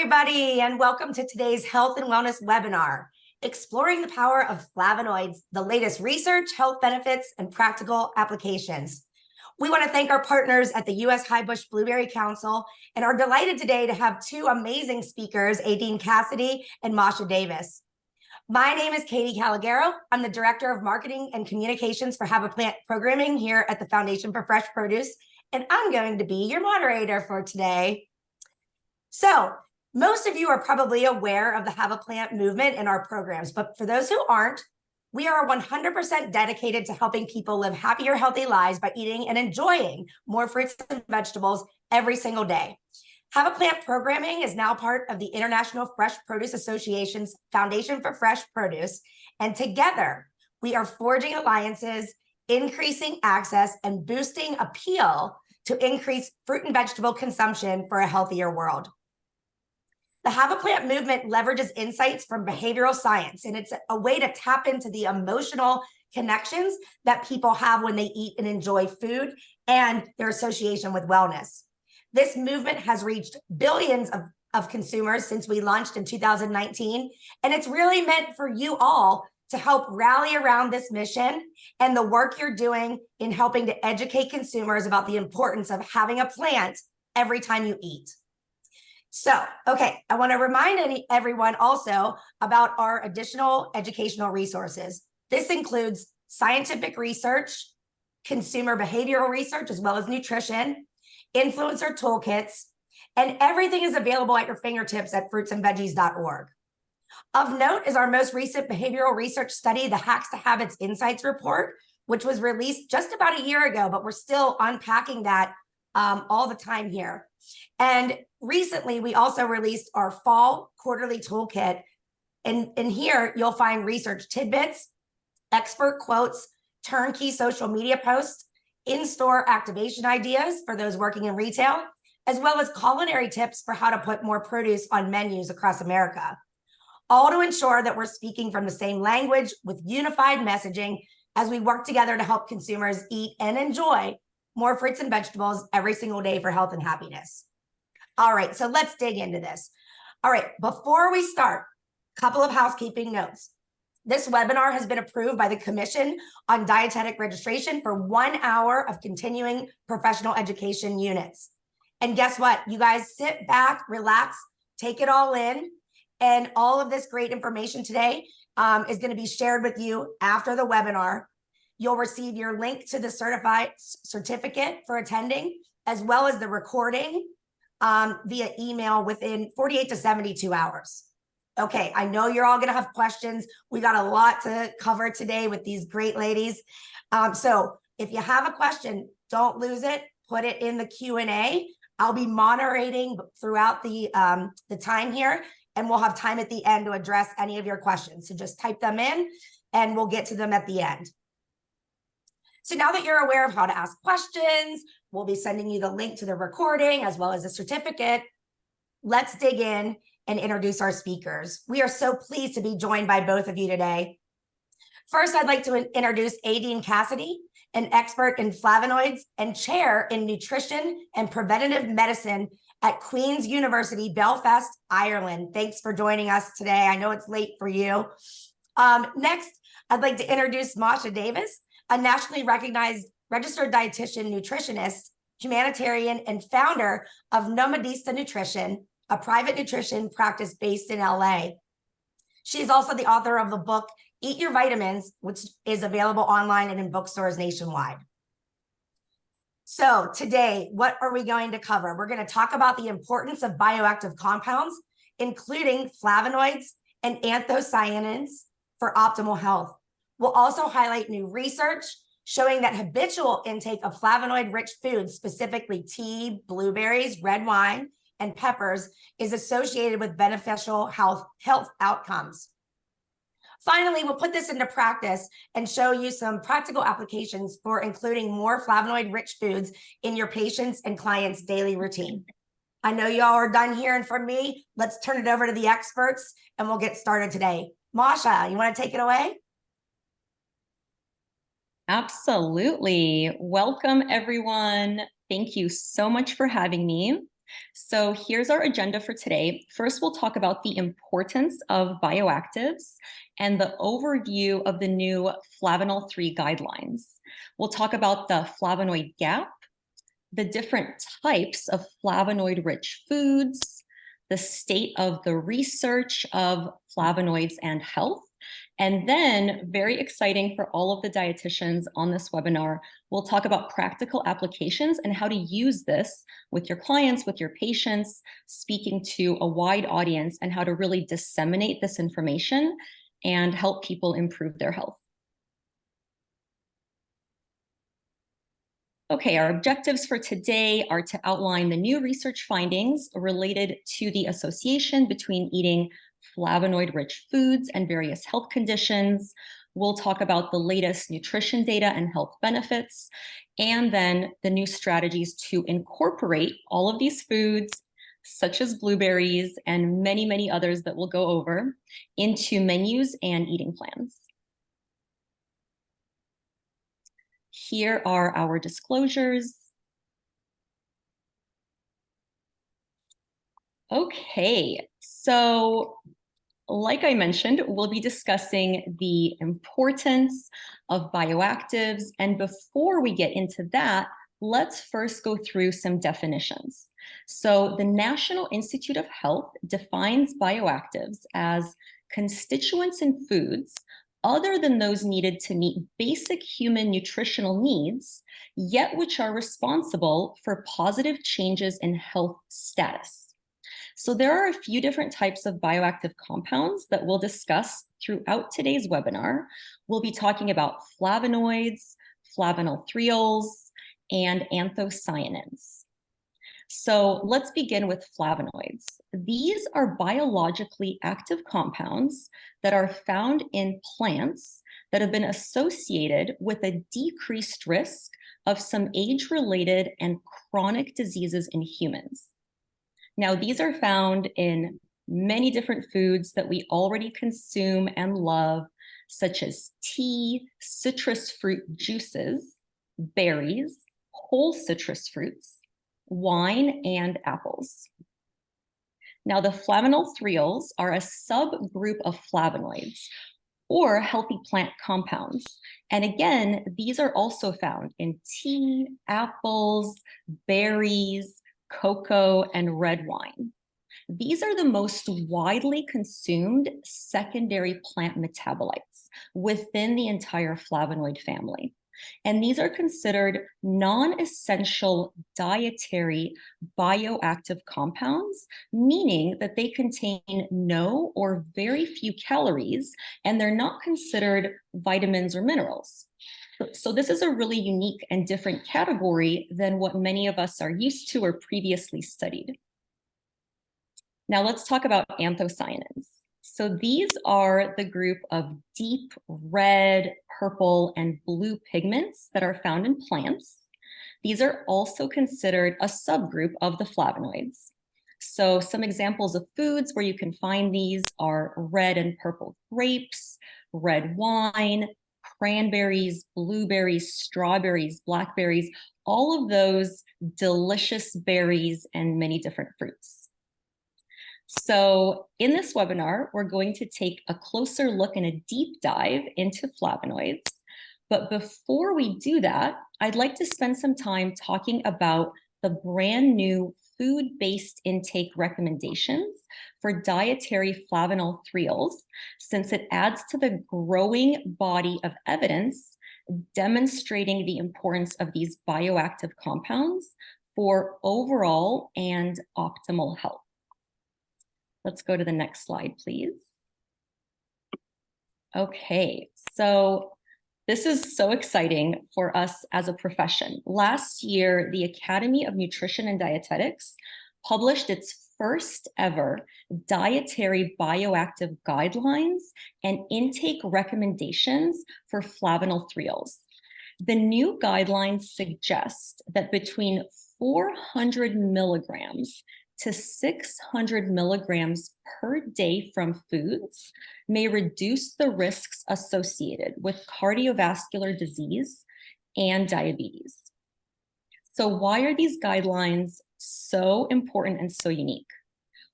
everybody, and welcome to today's Health and Wellness webinar, exploring the power of flavonoids, the latest research, health benefits, and practical applications. We want to thank our partners at the U.S. Highbush Blueberry Council and are delighted today to have two amazing speakers, Aedin Cassidy and Masha Davis. My name is Katie Calagaro. I'm the Director of Marketing and Communications for Have a Plant Programming here at the Foundation for Fresh Produce, and I'm going to be your moderator for today. So, most of you are probably aware of the Have a Plant movement in our programs, but for those who aren't, we are 100% dedicated to helping people live happier, healthy lives by eating and enjoying more fruits and vegetables every single day. Have a Plant programming is now part of the International Fresh Produce Association's Foundation for Fresh Produce, and together we are forging alliances, increasing access, and boosting appeal to increase fruit and vegetable consumption for a healthier world. The Have a Plant movement leverages insights from behavioral science, and it's a way to tap into the emotional connections that people have when they eat and enjoy food and their association with wellness. This movement has reached billions of consumers since we launched in 2019, and it's really meant for you all to help rally around this mission and the work you're doing in helping to educate consumers about the importance of having a plant every time you eat. So, okay, I want to remind everyone also about our additional educational resources. This includes scientific research, consumer behavioral research, as well as nutrition, influencer toolkits, and everything is available at your fingertips at fruitsandveggies.org. Of note is our most recent behavioral research study, the Hacks to Habits Insights Report, which was released just about a year ago, but we're still unpacking that all the time here. And recently, we also released our fall quarterly toolkit. And here, you'll find research tidbits, expert quotes, turnkey social media posts, in-store activation ideas for those working in retail, as well as culinary tips for how to put more produce on menus across America, all to ensure that we're speaking from the same language with unified messaging as we work together to help consumers eat and enjoy more fruits and vegetables every single day for health and happiness. All right, so let's dig into this. All right, before we start, a couple of housekeeping notes. This webinar has been approved by the Commission on Dietetic Registration for 1 hour of continuing professional education units. And guess what? You guys sit back, relax, take it all in, and all of this great information today is going to be shared with you after the webinar. You'll receive your link to the certified certificate for attending, as well as the recording via email within 48 to 72 hours. Okay, I know you're all going to have questions. We got a lot to cover today with these great ladies. So if you have a question, don't lose it. Put it in the Q&A. I'll be moderating throughout the time here, and we'll have time at the end to address any of your questions. So just type them in, and we'll get to them at the end. So now that you're aware of how to ask questions, we'll be sending you the link to the recording as well as the certificate. Let's dig in and introduce our speakers. We are so pleased to be joined by both of you today. First, I'd like to introduce Aedin Cassidy, an expert in flavonoids and chair in nutrition and preventative medicine at Queen's University, Belfast, Ireland. Thanks for joining us today. I know it's late for you. Next, I'd like to introduce Masha Davis, a nationally recognized registered dietitian, nutritionist, humanitarian, and founder of Nomadista Nutrition, a private nutrition practice based in LA. She's also the author of the book, Eat Your Vitamins, which is available online and in bookstores nationwide. So today, what are we going to cover? We're going to talk about the importance of bioactive compounds, including flavonoids and anthocyanins for optimal health. We'll also highlight new research showing that habitual intake of flavonoid-rich foods, specifically tea, blueberries, red wine, and peppers, is associated with beneficial health outcomes. Finally, we'll put this into practice and show you some practical applications for including more flavonoid-rich foods in your patients' and clients' daily routine. I know y'all are done hearing from me. Let's turn it over to the experts, and we'll get started today. Masha, you want to take it away? Absolutely. Welcome, everyone. Thank you so much for having me. So here's our agenda for today. First, we'll talk about the importance of bioactives and the overview of the new flavanol 3 guidelines. We'll talk about the flavonoid gap, the different types of flavonoid-rich foods, the state of the research of flavonoids and health. And then, very exciting for all of the dietitians on this webinar, we'll talk about practical applications and how to use this with your clients, with your patients, speaking to a wide audience, and how to really disseminate this information and help people improve their health. Okay, our objectives for today are to outline the new research findings related to the association between eating flavonoid-rich foods and various health conditions. We'll talk about the latest nutrition data and health benefits, and then the new strategies to incorporate all of these foods, such as blueberries and many, many others that we'll go over, into menus and eating plans. Here are our disclosures. Okay, so like I mentioned, we'll be discussing the importance of bioactives. And before we get into that, let's first go through some definitions. So the National Institute of Health defines bioactives as constituents in foods other than those needed to meet basic human nutritional needs, yet which are responsible for positive changes in health status. So there are a few different types of bioactive compounds that we'll discuss throughout today's webinar. We'll be talking about flavonoids, flavonols, and anthocyanins. So let's begin with flavonoids. These are biologically active compounds that are found in plants that have been associated with a decreased risk of some age-related and chronic diseases in humans. Now, these are found in many different foods that we already consume and love, such as tea, citrus fruit juices, berries, whole citrus fruits, wine, and apples. Now, the flavonols are a subgroup of flavonoids, or healthy plant compounds. And again, these are also found in tea, apples, berries, cocoa, and red wine. These are the most widely consumed secondary plant metabolites within the entire flavonoid family. And these are considered non-essential dietary bioactive compounds, meaning that they contain no or very few calories, and they're not considered vitamins or minerals. So this is a really unique and different category than what many of us are used to or previously studied. Now let's talk about anthocyanins. So these are the group of deep red, purple, and blue pigments that are found in plants. These are also considered a subgroup of the flavonoids. So some examples of foods where you can find these are red and purple grapes, red wine, cranberries, blueberries, strawberries, blackberries, all of those delicious berries and many different fruits. So in this webinar, we're going to take a closer look and a deep dive into flavonoids. But before we do that, I'd like to spend some time talking about the brand new food-based intake recommendations for dietary flavonols, since it adds to the growing body of evidence demonstrating the importance of these bioactive compounds for overall and optimal health. Let's go to the next slide, please. Okay, so this is so exciting for us as a profession. Last year, the Academy of Nutrition and Dietetics published its first ever dietary bioactive guidelines and intake recommendations for flavonols. The new guidelines suggest that between 400 milligrams to 600 milligrams per day from foods may reduce the risks associated with cardiovascular disease and diabetes. So why are these guidelines so important and so unique?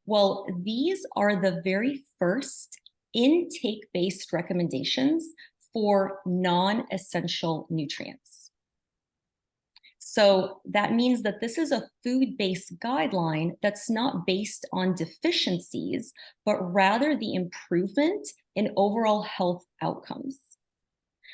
Well, these are the very first intake-based recommendations for non-essential nutrients. So that means that this is a food-based guideline that's not based on deficiencies, but rather the improvement in overall health outcomes.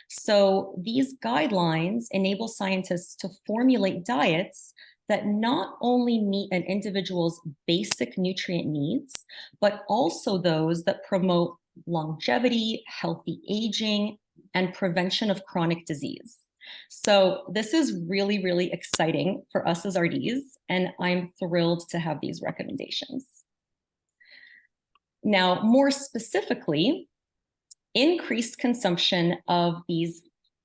So these guidelines enable scientists to formulate diets that not only meet an individual's basic nutrient needs, but also those that promote longevity, healthy aging, and prevention of chronic disease. So this is really, really exciting for us as RDs, and I'm thrilled to have these recommendations. Now, more specifically, increased consumption of these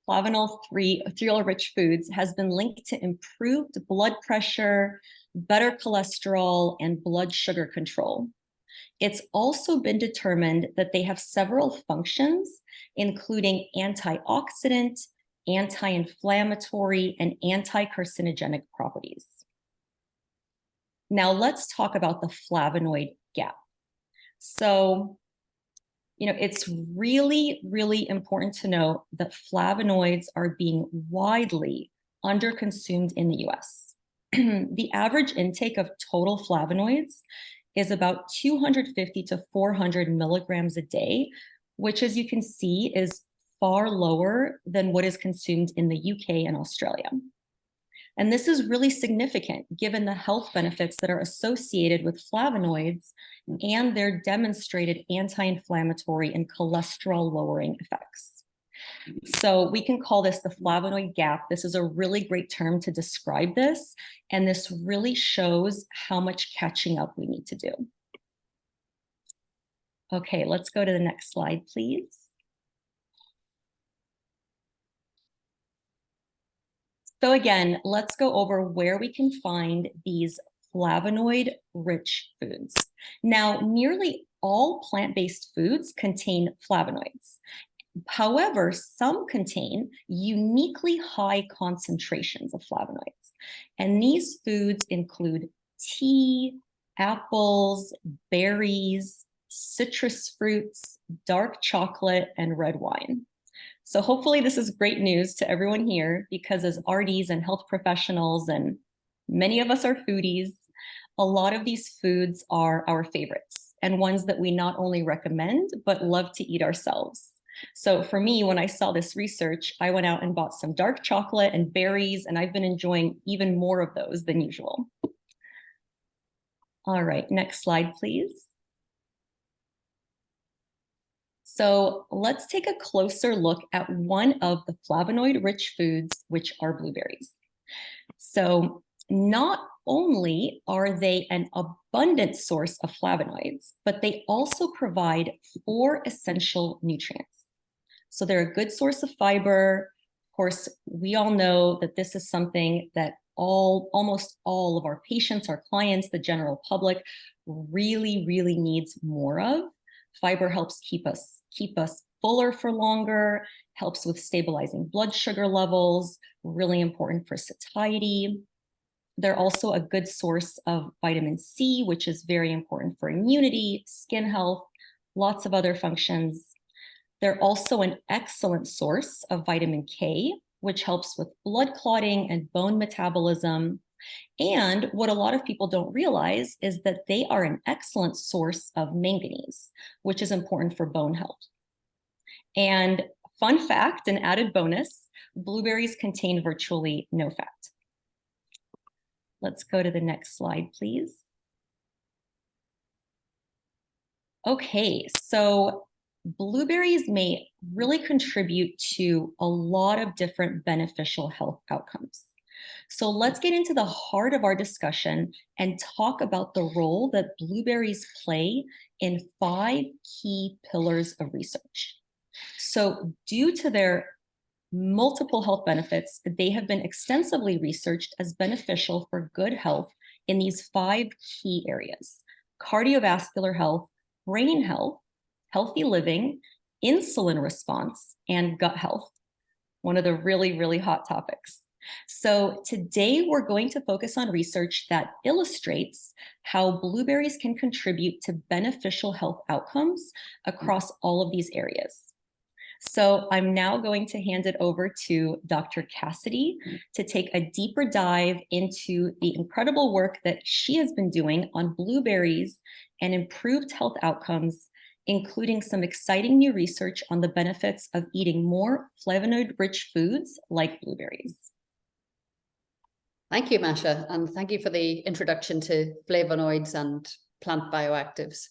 flavonoid-rich foods has been linked to improved blood pressure, better cholesterol, and blood sugar control. It's also been determined that they have several functions, including antioxidant, anti-inflammatory, and anti-carcinogenic properties. Now let's talk about the flavonoid gap. So, it's really, really important to know that flavonoids are being widely underconsumed in the US. The average intake of total flavonoids is about 250 to 400 milligrams a day, which, as you can see, is far lower than what is consumed in the UK and Australia. And this is really significant given the health benefits that are associated with flavonoids and their demonstrated anti-inflammatory and cholesterol-lowering effects. So we can call this the flavonoid gap. This is a really great term to describe this, and this really shows how much catching up we need to do. Okay, let's go to the next slide, please. So again, let's go over where we can find these flavonoid-rich foods. Now, nearly all plant-based foods contain flavonoids. However, some contain uniquely high concentrations of flavonoids. And these foods include tea, apples, berries, citrus fruits, dark chocolate, and red wine. So hopefully this is great news to everyone here, because as RDs and health professionals, and many of us are foodies, a lot of these foods are our favorites and ones that we not only recommend, but love to eat ourselves. So for me, when I saw this research, I went out and bought some dark chocolate and berries, and I've been enjoying even more of those than usual. All right, next slide, please. So let's take a closer look at one of the flavonoid-rich foods, which are blueberries. So not only are they an abundant source of flavonoids, but they also provide 4 essential nutrients. So they're a good source of fiber. Of course, we all know that this is something that almost all of our patients, our clients, the general public really, really needs more of. Fiber helps keep us fuller for longer, helps with stabilizing blood sugar levels, really important for satiety. They're also a good source of vitamin C, which is very important for immunity, skin health, lots of other functions. They're also an excellent source of vitamin K, which helps with blood clotting and bone metabolism. And what a lot of people don't realize is that they are an excellent source of manganese, which is important for bone health. And fun fact, an added bonus, blueberries contain virtually no fat. Let's go to the next slide, please. Okay, so blueberries may really contribute to a lot of different beneficial health outcomes. So let's get into the heart of our discussion and talk about the role that blueberries play in 5 key pillars of research. So due to their multiple health benefits, they have been extensively researched as beneficial for good health in these 5 key areas: cardiovascular health, brain health, healthy living, insulin response, and gut health. One of the really, really hot topics. So today we're going to focus on research that illustrates how blueberries can contribute to beneficial health outcomes across all of these areas. So I'm now going to hand it over to Dr. Cassidy to take a deeper dive into the incredible work that she has been doing on blueberries and improved health outcomes, including some exciting new research on the benefits of eating more flavonoid-rich foods like blueberries. Thank you, Masha, and thank you for the introduction to flavonoids and plant bioactives.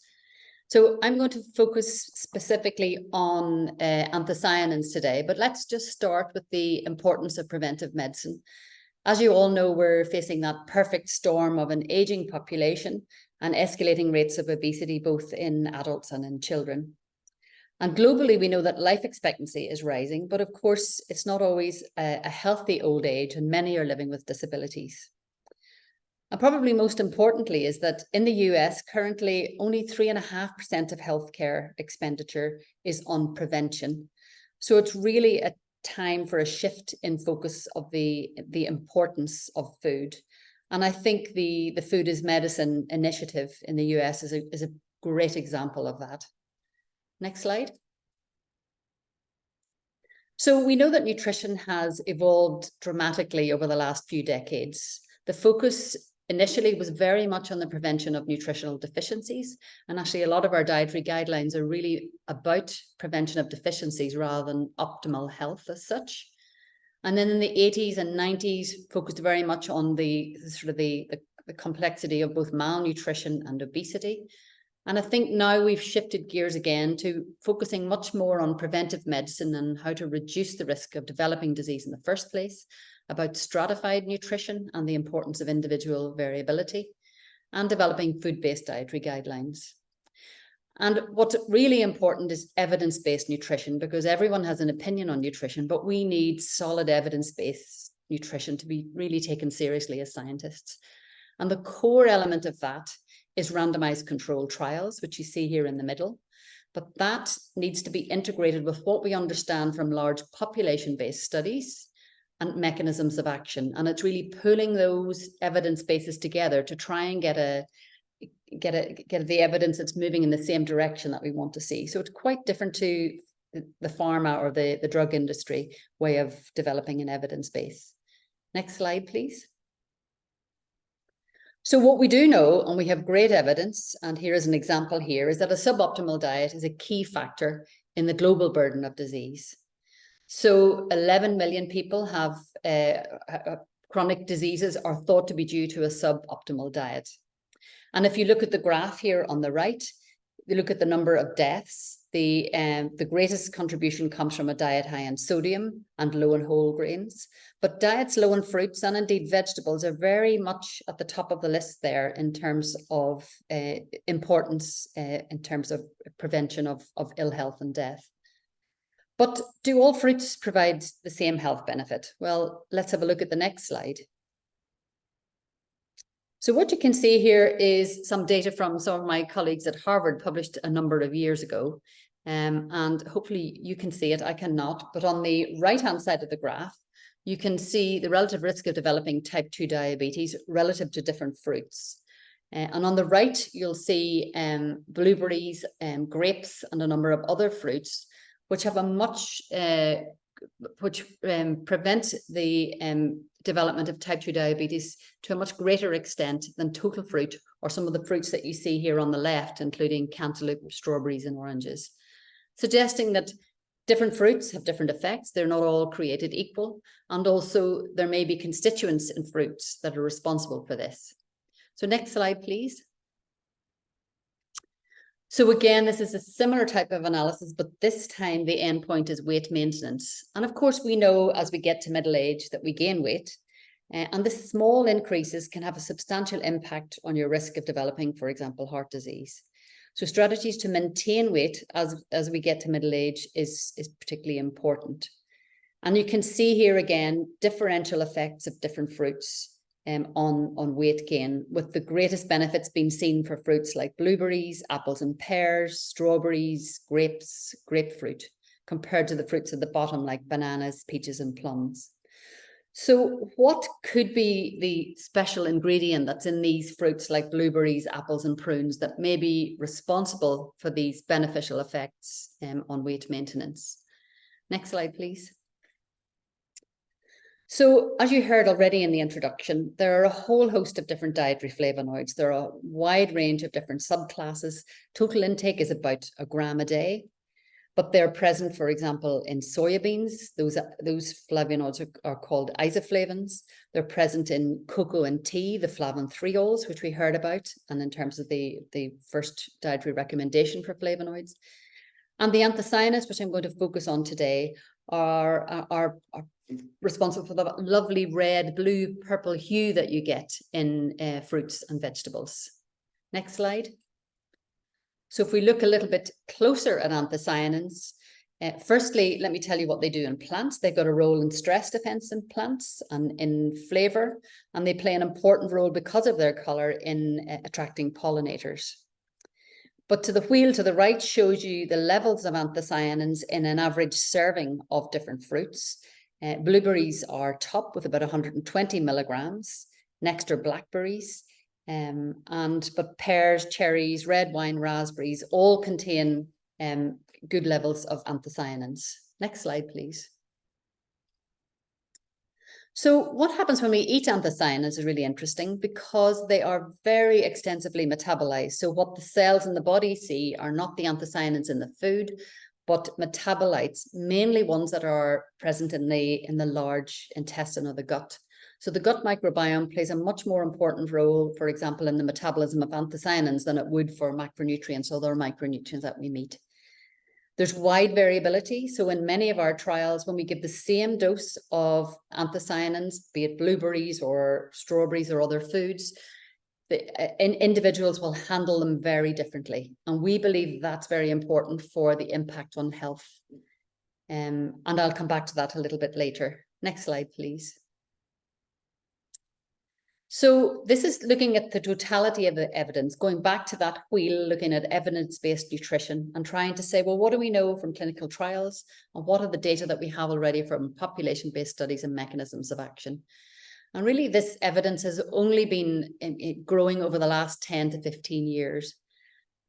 So I'm going to focus specifically on anthocyanins today, but let's just start with the importance of preventive medicine. As you all know, we're facing that perfect storm of an aging population and escalating rates of obesity, both in adults and in children. And globally, we know that life expectancy is rising, but of course, it's not always a healthy old age, and many are living with disabilities. And probably most importantly is that in the US, currently only 3.5% of healthcare expenditure is on prevention. So it's really a time for a shift in focus of the importance of food. And I think the Food is Medicine initiative in the US is a great example of that. Next slide. So we know that nutrition has evolved dramatically over the last few decades. The focus initially was very much on the prevention of nutritional deficiencies. And actually, a lot of our dietary guidelines are really about prevention of deficiencies rather than optimal health as such. And then in the 80s and 90s, focused very much on the complexity of both malnutrition and obesity. And I think now we've shifted gears again to focusing much more on preventive medicine and how to reduce the risk of developing disease in the first place, about stratified nutrition and the importance of individual variability, and developing food-based dietary guidelines. And what's really important is evidence-based nutrition, because everyone has an opinion on nutrition, but we need solid evidence-based nutrition to be really taken seriously as scientists. And the core element of that is randomized controlled trials, which you see here in the middle. But that needs to be integrated with what we understand from large population-based studies and mechanisms of action. And it's really pulling those evidence bases together to try and get the evidence that's moving in the same direction that we want to see. So it's quite different to the pharma or the drug industry way of developing an evidence base. Next slide, please. So what we do know, and we have great evidence, and here is an example here, is that a suboptimal diet is a key factor in the global burden of disease. So 11 million people have chronic diseases are thought to be due to a suboptimal diet. And if you look at the graph here on the right, you look at the number of deaths, the greatest contribution comes from a diet high in sodium and low in whole grains. But diets low in fruits and indeed vegetables are very much at the top of the list there in terms of importance, in terms of prevention of ill health and death. But do all fruits provide the same health benefit? Well, let's have a look at the next slide. So what you can see here is some data from some of my colleagues at Harvard published a number of years ago. And hopefully you can see it, I cannot. But on the right-hand side of the graph, you can see the relative risk of developing type 2 diabetes relative to different fruits. And on the right, you'll see blueberries, grapes, and a number of other fruits, which have a much, prevent the development of type 2 diabetes to a much greater extent than total fruit or some of the fruits that you see here on the left, including cantaloupe, strawberries, and oranges, suggesting that different fruits have different effects. They're not all created equal. And also there may be constituents in fruits that are responsible for this. So next slide, please. So again, this is a similar type of analysis, but this time the endpoint is weight maintenance. And of course, we know as we get to middle age that we gain weight, and the small increases can have a substantial impact on your risk of developing, for example, heart disease. So strategies to maintain weight as we get to middle age is particularly important. And you can see here again, differential effects of different fruits on weight gain, with the greatest benefits being seen for fruits like blueberries, apples and pears, strawberries, grapes, grapefruit, compared to the fruits at the bottom like bananas, peaches and plums. So what could be the special ingredient that's in these fruits like blueberries, apples, and prunes that may be responsible for these beneficial effects on weight maintenance? Next slide, please. So as you heard already in the introduction, there are a whole host of different dietary flavonoids. There are a wide range of different subclasses. Total intake is about 1 gram a day, but they're present, for example, in soybeans. Those flavonoids are called isoflavones. They're present in cocoa and tea, the flavonoids, which we heard about, and in terms of the first dietary recommendation for flavonoids. And the anthocyanins, which I'm going to focus on today, are responsible for the lovely red, blue, purple hue that you get in fruits and vegetables. Next slide. So if we look a little bit closer at anthocyanins, firstly, let me tell you what they do in plants. They've got a role in stress defense in plants and in flavor, and they play an important role because of their color in attracting pollinators. But to the wheel to the right shows you the levels of anthocyanins in an average serving of different fruits. Blueberries are top with about 120 milligrams. Next are blackberries. But pears, cherries, red wine, raspberries all contain good levels of anthocyanins. Next slide, please. So what happens when we eat anthocyanins is really interesting because they are very extensively metabolized. So what the cells in the body see are not the anthocyanins in the food, but metabolites, mainly ones that are present in the large intestine or the gut. So the gut microbiome plays a much more important role, for example, in the metabolism of anthocyanins than it would for macronutrients, other micronutrients that we meet. There's wide variability. So in many of our trials, when we give the same dose of anthocyanins, be it blueberries or strawberries or other foods, individuals will handle them very differently. And we believe that's very important for the impact on health. And I'll come back to that a little bit later. Next slide, please. So this is looking at the totality of the evidence, going back to that wheel, looking at evidence-based nutrition and trying to say, well, what do we know from clinical trials and what are the data that we have already from population-based studies and mechanisms of action? And really this evidence has only been growing over the last 10 to 15 years.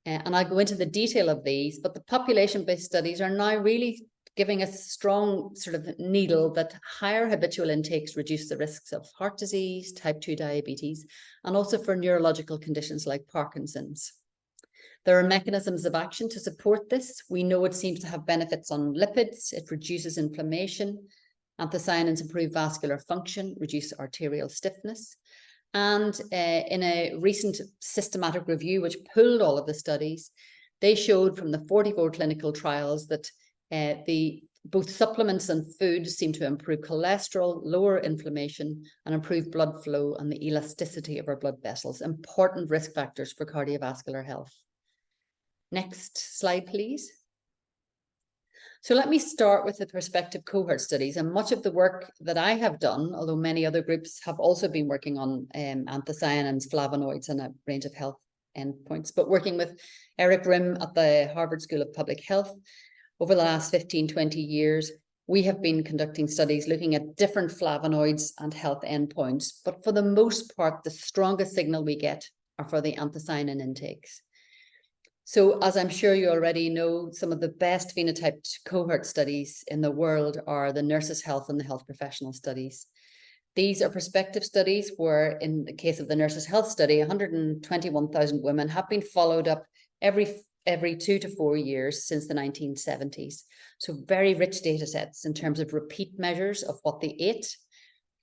And I'll go into the detail of these, but the population-based studies are now really giving us a strong sort of needle that higher habitual intakes reduce the risks of heart disease, type 2 diabetes, and also for neurological conditions like Parkinson's. There are mechanisms of action to support this. We know it seems to have benefits on lipids. It reduces inflammation. Anthocyanins improve vascular function, reduce arterial stiffness. And in a recent systematic review, which pulled all of the studies, they showed from the 44 clinical trials that both supplements and foods seem to improve cholesterol, lower inflammation, and improve blood flow and the elasticity of our blood vessels, important risk factors for cardiovascular health. Next slide, please. So let me start with the prospective cohort studies, and much of the work that I have done, although many other groups have also been working on anthocyanins, flavonoids, and a range of health endpoints, but working with Eric Rim at the Harvard School of Public Health, over the last 15, 20 years, we have been conducting studies looking at different flavonoids and health endpoints. But for the most part, the strongest signal we get are for the anthocyanin intakes. So as I'm sure you already know, some of the best phenotyped cohort studies in the world are the Nurses' Health and the Health Professional studies. These are prospective studies where, in the case of the Nurses' Health study, 121,000 women have been followed up every 2 to 4 years since the 1970s. So very rich data sets in terms of repeat measures of what they ate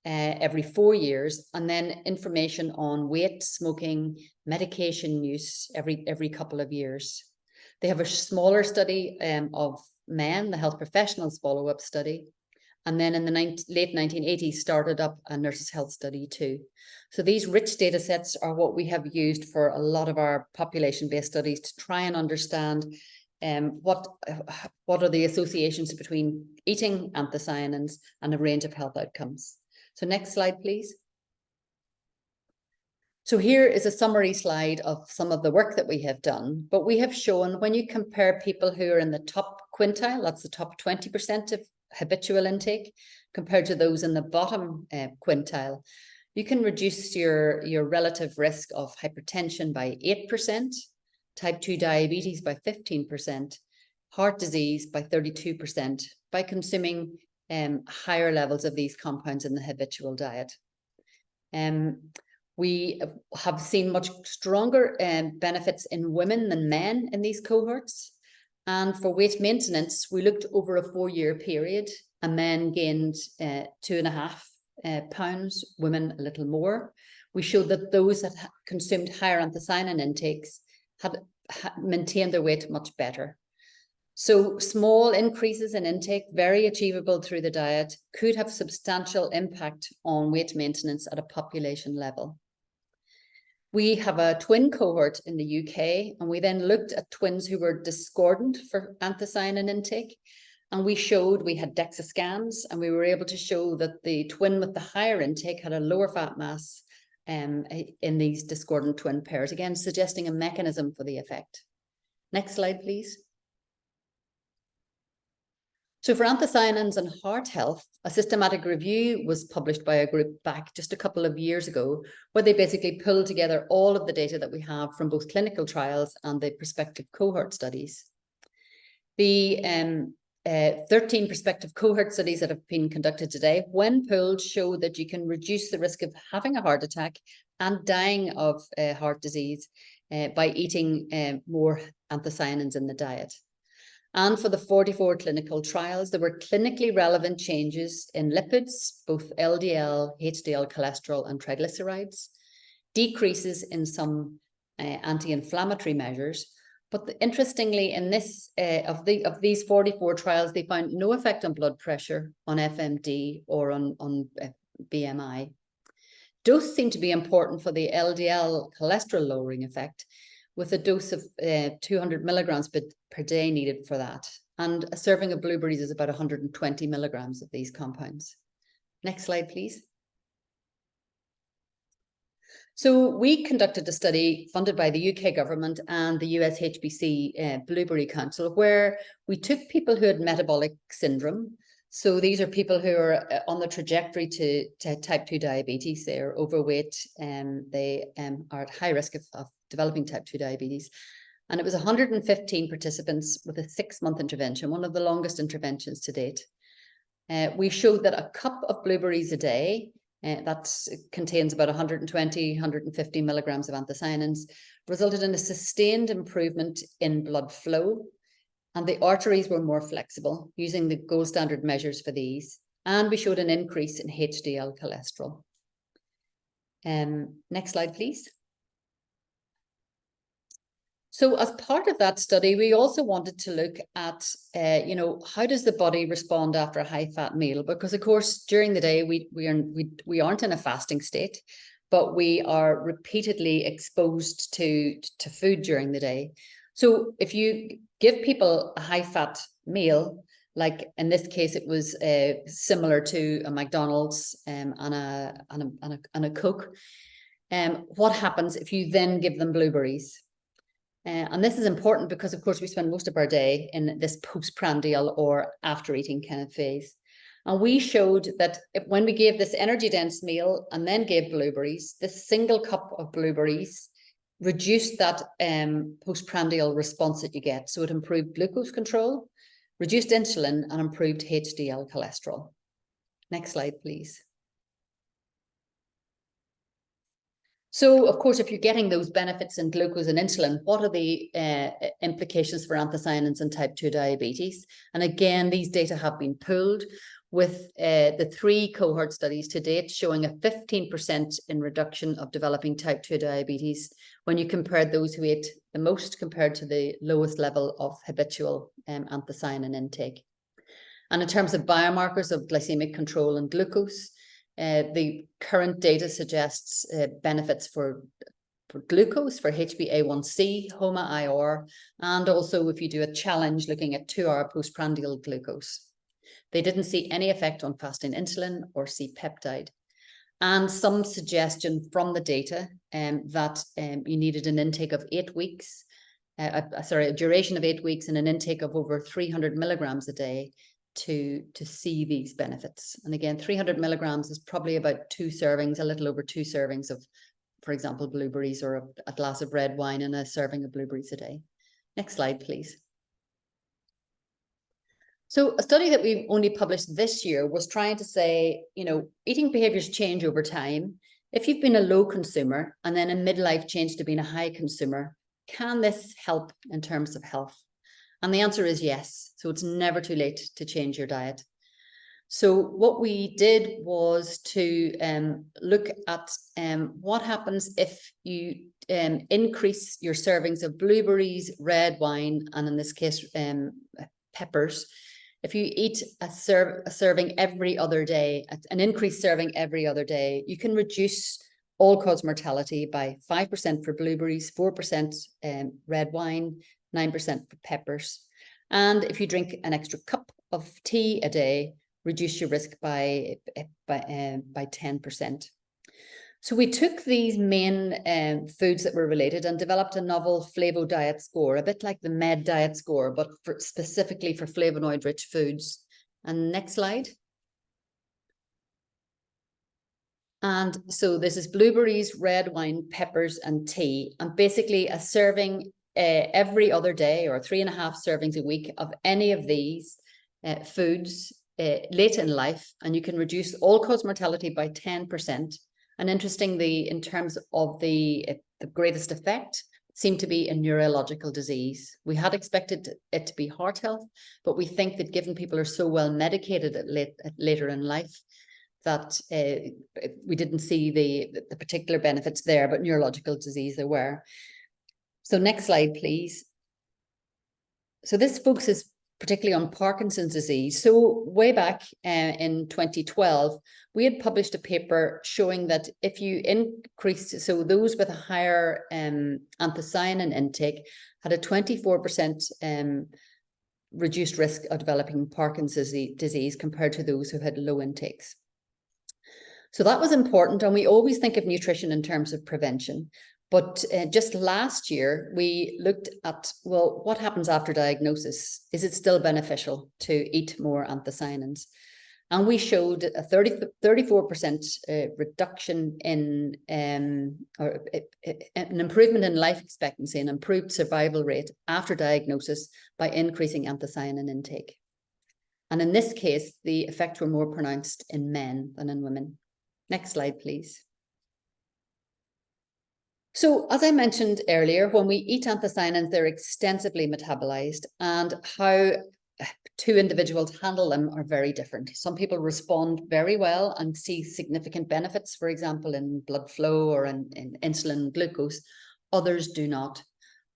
every 4 years, and then information on weight, smoking, medication use every couple of years. They have a smaller study of men, the health professionals follow-up study, and then in the late 1980s started up a Nurses' Health study too. So these rich data sets are what we have used for a lot of our population-based studies to try and understand what are the associations between eating anthocyanins and a range of health outcomes. So next slide, please. So here is a summary slide of some of the work that we have done, but we have shown when you compare people who are in the top quintile, that's the top 20% habitual intake compared to those in the bottom quintile, you can reduce your relative risk of hypertension by 8%, type 2 diabetes by 15%, heart disease by 32% by consuming higher levels of these compounds in the habitual diet. We have seen much stronger benefits in women than men in these cohorts. And for weight maintenance, we looked over a 4-year period, and men gained 2.5 pounds, women a little more. We showed that those that consumed higher anthocyanin intakes had maintained their weight much better. So small increases in intake, very achievable through the diet, could have substantial impact on weight maintenance at a population level. We have a twin cohort in the UK, and we then looked at twins who were discordant for anthocyanin intake. And we had DEXA scans, and we were able to show that the twin with the higher intake had a lower fat mass in these discordant twin pairs, again, suggesting a mechanism for the effect. Next slide, please. So for anthocyanins and heart health, a systematic review was published by a group back just a couple of years ago, where they basically pulled together all of the data that we have from both clinical trials and the prospective cohort studies. The 13 prospective cohort studies that have been conducted today, when pooled, show that you can reduce the risk of having a heart attack and dying of heart disease by eating more anthocyanins in the diet. And for the 44 clinical trials, there were clinically relevant changes in lipids, both LDL, HDL cholesterol, and triglycerides, decreases in some anti-inflammatory measures. But interestingly, in this of these 44 trials, they found no effect on blood pressure, on FMD, or on BMI. Dose seemed to be important for the LDL cholesterol lowering effect, with a dose of 200 milligrams per day needed for that. And a serving of blueberries is about 120 milligrams of these compounds. Next slide, please. So we conducted a study funded by the UK government and the US HBC Blueberry Council, where we took people who had metabolic syndrome. So these are people who are on the trajectory to type 2 diabetes. They are overweight and they are at high risk of developing type 2 diabetes. And it was 115 participants with a 6-month intervention, one of the longest interventions to date. We showed that a cup of blueberries a day, that contains about 120, 150 milligrams of anthocyanins, resulted in a sustained improvement in blood flow. And the arteries were more flexible, using the gold standard measures for these. And we showed an increase in HDL cholesterol. Next slide, please. So as part of that study, we also wanted to look at, how does the body respond after a high-fat meal? Because, of course, during the day, we aren't in a fasting state, but we are repeatedly exposed to food during the day. So if you give people a high-fat meal, like in this case, it was similar to a McDonald's and a Coke, what happens if you then give them blueberries? And this is important because, of course, we spend most of our day in this postprandial or after eating kind of phase. And we showed that when we gave this energy dense meal and then gave blueberries, this single cup of blueberries reduced that postprandial response that you get. So it improved glucose control, reduced insulin, and improved HDL cholesterol. Next slide, please. So, of course, if you're getting those benefits in glucose and insulin, what are the implications for anthocyanins and type 2 diabetes? And again, these data have been pooled with the 3 cohort studies to date showing a 15% in reduction of developing type 2 diabetes when you compare those who ate the most compared to the lowest level of habitual anthocyanin intake. And in terms of biomarkers of glycemic control and glucose, the current data suggests benefits for glucose, for HbA1c, HOMA-IR, and also if you do a challenge looking at 2-hour postprandial glucose. They didn't see any effect on fasting insulin or C-peptide. And some suggestion from the data that you needed an intake of 8 weeks, a duration of 8 weeks and an intake of over 300 milligrams a day to see these benefits. And again, 300 milligrams is probably about 2 servings, a little over 2 servings of, for example, blueberries, or a glass of red wine and a serving of blueberries a day. Next slide, please. So a study that we only published this year was trying to say, you know, eating behaviors change over time. If you've been a low consumer and then in midlife change to being a high consumer, can this help in terms of health? And the answer is yes. So it's never too late to change your diet. So what we did was to look at what happens if you increase your servings of blueberries, red wine, and in this case, peppers. If you eat a serving every other day, an increased serving every other day, you can reduce all-cause mortality by 5% for blueberries, 4% red wine, 9% for peppers. And if you drink an extra cup of tea a day, reduce your risk by 10%. So we took these main foods that were related and developed a novel Flavo diet score, a bit like the Med diet score, but specifically for flavonoid-rich foods. And next slide. And so this is blueberries, red wine, peppers, and tea. And basically a serving every other day, or 3.5 servings a week of any of these foods late in life, and you can reduce all-cause mortality by 10%. And interestingly, in terms of the greatest effect, seemed to be in neurological disease. We had expected it to be heart health, but we think that given people are so well medicated later in life, that we didn't see the particular benefits there, but neurological disease there were. So next slide, please. So this focuses particularly on Parkinson's disease. So way back in 2012, we had published a paper showing that if you increase, so those with a higher anthocyanin intake had a 24% reduced risk of developing Parkinson's disease compared to those who had low intakes. So that was important, and we always think of nutrition in terms of prevention. But just last year, we looked at, well, what happens after diagnosis? Is it still beneficial to eat more anthocyanins? And we showed a 34% reduction in, or an improvement in life expectancy and improved survival rate after diagnosis by increasing anthocyanin intake. And in this case, the effects were more pronounced in men than in women. Next slide, please. So as I mentioned earlier, when we eat anthocyanins, they're extensively metabolized, and how 2 individuals handle them are very different. Some people respond very well and see significant benefits, for example, in blood flow or in insulin glucose. Others do not.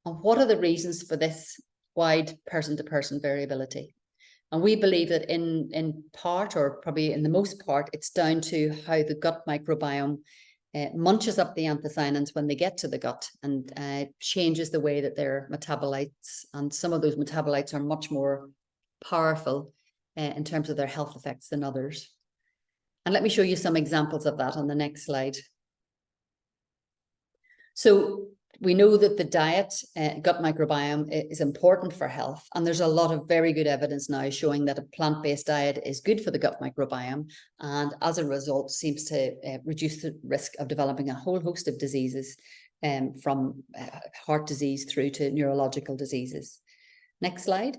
And what are the reasons for this wide person-to-person variability? And we believe that in part, or probably in the most part, it's down to how the gut microbiome munches up the anthocyanins when they get to the gut, and changes the way that they're metabolites. And some of those metabolites are much more powerful in terms of their health effects than others. And let me show you some examples of that on the next slide. So we know that the diet, gut microbiome, is important for health. And there's a lot of very good evidence now showing that a plant-based diet is good for the gut microbiome. And as a result, seems to reduce the risk of developing a whole host of diseases, from heart disease through to neurological diseases. Next slide.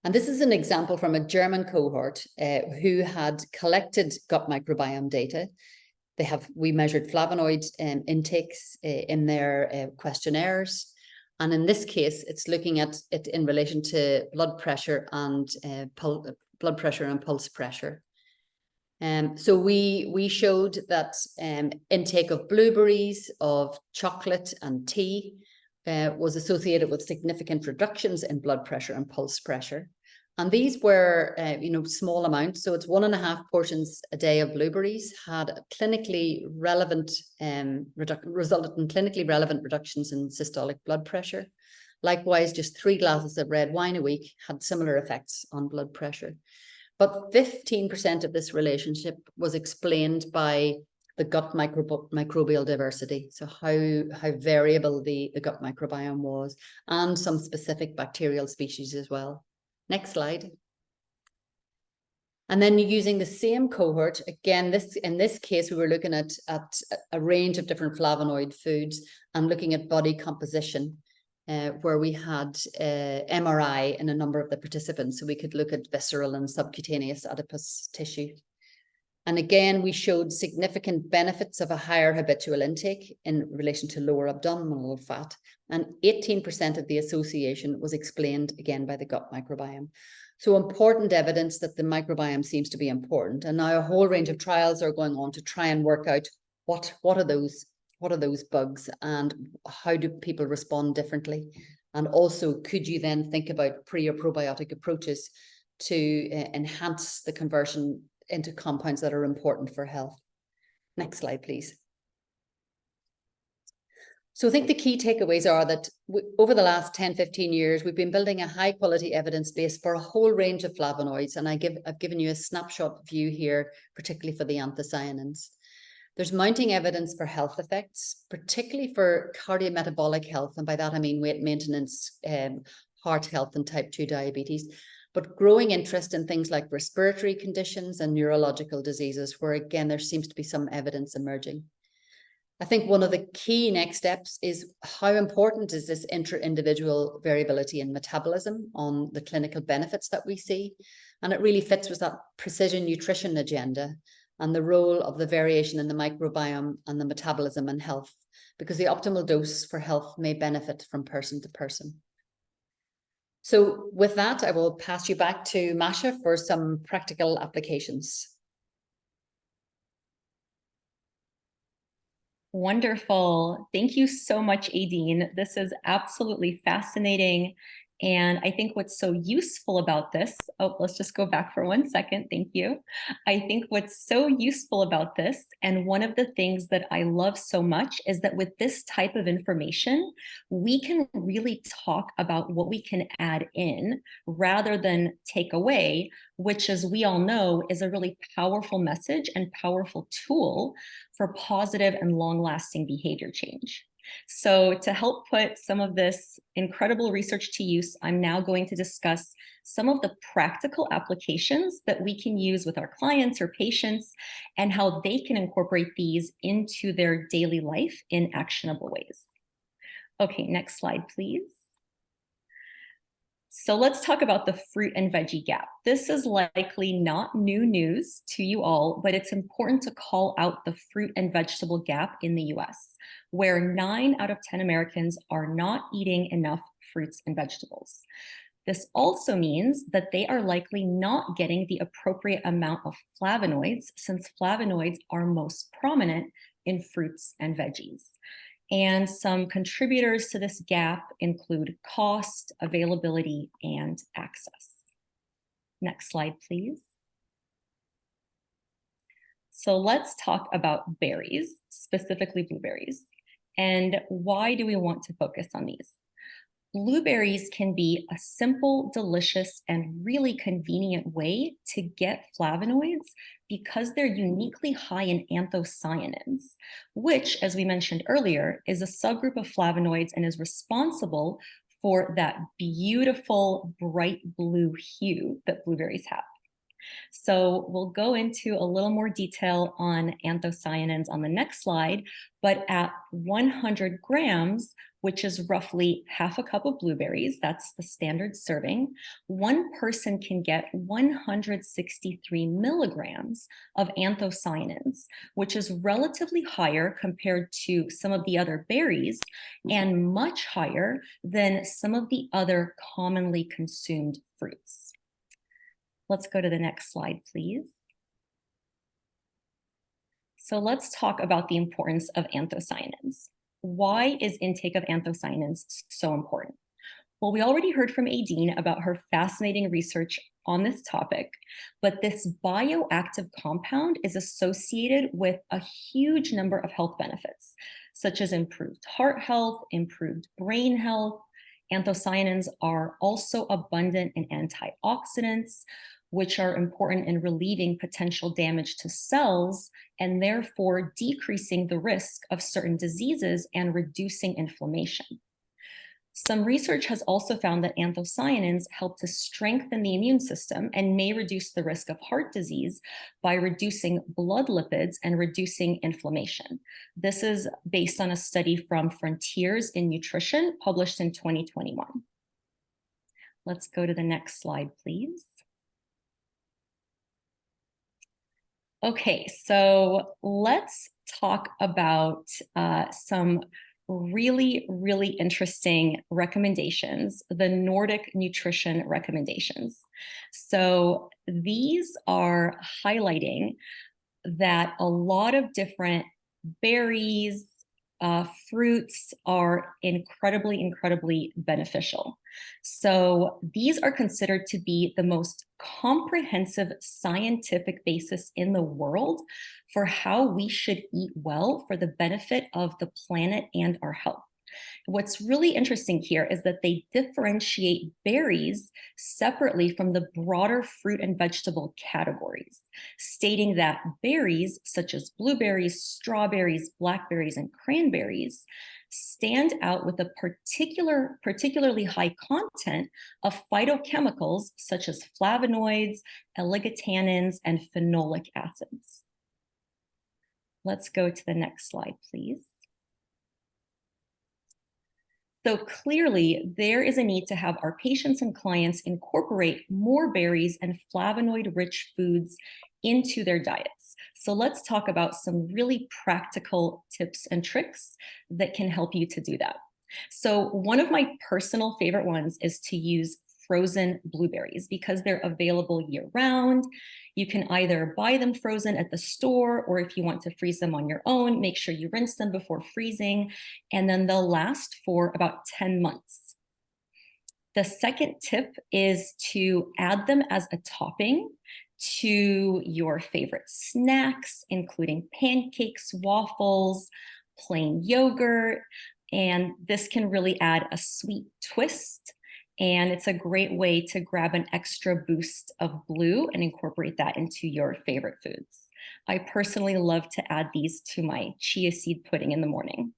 And this is an example from a German cohort who had collected gut microbiome data. We measured flavonoid intakes in their questionnaires. And in this case, it's looking at it in relation to blood pressure and pulse pressure. So we showed that intake of blueberries, of chocolate and tea was associated with significant reductions in blood pressure and pulse pressure. And these were, small amounts. So it's 1.5 portions a day of blueberries had a clinically relevant, resulted in clinically relevant reductions in systolic blood pressure. Likewise, just 3 glasses of red wine a week had similar effects on blood pressure. But 15% of this relationship was explained by the gut microbial diversity. So how variable the gut microbiome was, and some specific bacterial species as well. Next slide. And then using the same cohort, again, in this case, we were looking at a range of different flavonoid foods and looking at body composition, where we had MRI in a number of the participants. So we could look at visceral and subcutaneous adipose tissue. And again, we showed significant benefits of a higher habitual intake in relation to lower abdominal fat. And 18% of the association was explained again by the gut microbiome. So important evidence that the microbiome seems to be important. And now a whole range of trials are going on to try and work out what are those bugs and how do people respond differently? And also, could you then think about pre or probiotic approaches to enhance the conversion into compounds that are important for health? Next slide, please. So I think the key takeaways are that over the last 10, 15 years, we've been building a high quality evidence base for a whole range of flavonoids. And I've given you a snapshot view here, particularly for the anthocyanins. There's mounting evidence for health effects, particularly for cardiometabolic health. And by that, I mean weight maintenance, heart health and type 2 diabetes, but growing interest in things like respiratory conditions and neurological diseases, where again, there seems to be some evidence emerging. I think one of the key next steps is how important is this inter-individual variability in metabolism on the clinical benefits that we see. And it really fits with that precision nutrition agenda and the role of the variation in the microbiome and the metabolism and health, because the optimal dose for health may benefit from person to person. So with that, I will pass you back to Masha for some practical applications. Wonderful. Thank you so much, Aedin. This is absolutely fascinating. And I think what's so useful about this, let's just go back for 1 second. Thank you. I think what's so useful about this, and one of the things that I love so much, is that with this type of information, we can really talk about what we can add in rather than take away, which, as we all know, is a really powerful message and powerful tool for positive and long-lasting behavior change. So to help put some of this incredible research to use, I'm now going to discuss some of the practical applications that we can use with our clients or patients and how they can incorporate these into their daily life in actionable ways. Okay, next slide, please. So let's talk about the fruit and veggie gap. This is likely not new news to you all, but it's important to call out the fruit and vegetable gap in the US, where 9 out of 10 Americans are not eating enough fruits and vegetables. This also means that they are likely not getting the appropriate amount of flavonoids, since flavonoids are most prominent in fruits and veggies. And some contributors to this gap include cost, availability, and access. Next slide, please. So let's talk about berries, specifically blueberries. And why do we want to focus on these? Blueberries can be a simple, delicious, and really convenient way to get flavonoids because they're uniquely high in anthocyanins, which, as we mentioned earlier, is a subgroup of flavonoids and is responsible for that beautiful bright blue hue that blueberries have. So we'll go into a little more detail on anthocyanins on the next slide, but at 100 grams, which is roughly half a cup of blueberries, that's the standard serving, one person can get 163 milligrams of anthocyanins, which is relatively higher compared to some of the other berries and much higher than some of the other commonly consumed fruits. Let's go to the next slide, please. So let's talk about the importance of anthocyanins. Why is intake of anthocyanins so important? Well, we already heard from Aedin about her fascinating research on this topic, but this bioactive compound is associated with a huge number of health benefits, such as improved heart health, improved brain health. Anthocyanins are also abundant in antioxidants, which are important in relieving potential damage to cells and therefore decreasing the risk of certain diseases and reducing inflammation. Some research has also found that anthocyanins help to strengthen the immune system and may reduce the risk of heart disease by reducing blood lipids and reducing inflammation. This is based on a study from Frontiers in Nutrition published in 2021. Let's go to the next slide, please. Okay, so let's talk about some really interesting recommendations, the Nordic nutrition recommendations. So these are highlighting that a lot of different berries, fruits are incredibly beneficial. So these are considered to be the most comprehensive scientific basis in the world for how we should eat well for the benefit of the planet and our health. What's really interesting here is that they differentiate berries separately from the broader fruit and vegetable categories, stating that berries such as blueberries, strawberries, blackberries, and cranberries stand out with a particularly high content of phytochemicals such as flavonoids, oligotannins, and phenolic acids. Let's go to the next slide, please. So clearly, there is a need to have our patients and clients incorporate more berries and flavonoid-rich foods into their diets. So let's talk about some really practical tips and tricks that can help you to do that. So one of my personal favorite ones is to use frozen blueberries because they're available year-round. You can either buy them frozen at the store, or if you want to freeze them on your own, make sure you rinse them before freezing, and then they'll last for about 10 months. The second tip is to add them as a topping to your favorite snacks, including pancakes, waffles, plain yogurt, and this can really add a sweet twist. And it's a great way to grab an extra boost of blue and incorporate that into your favorite foods. I personally love to add these to my chia seed pudding in the morning.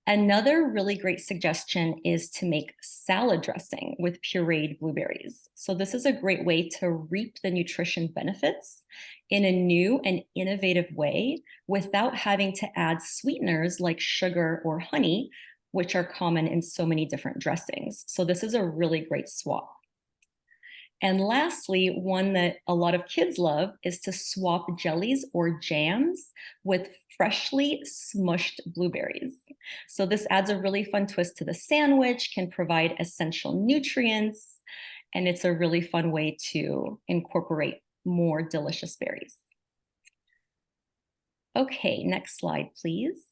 Another really great suggestion is to make salad dressing with pureed blueberries. So this is a great way to reap the nutrition benefits in a new and innovative way without having to add sweeteners like sugar or honey, which are common in so many different dressings. So this is a really great swap. And lastly, one that a lot of kids love is to swap jellies or jams with freshly smushed blueberries. So this adds a really fun twist to the sandwich, can provide essential nutrients, and it's a really fun way to incorporate more delicious berries. Okay, next slide, please.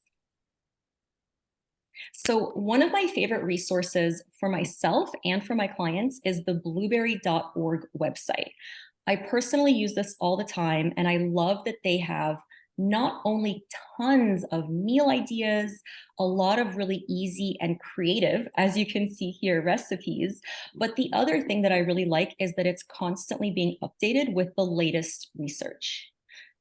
So one of my favorite resources for myself and for my clients is the blueberry.org website. I personally use this all the time, and I love that they have not only tons of meal ideas, a lot of really easy and creative, as you can see here, recipes, but the other thing that I really like is that it's constantly being updated with the latest research.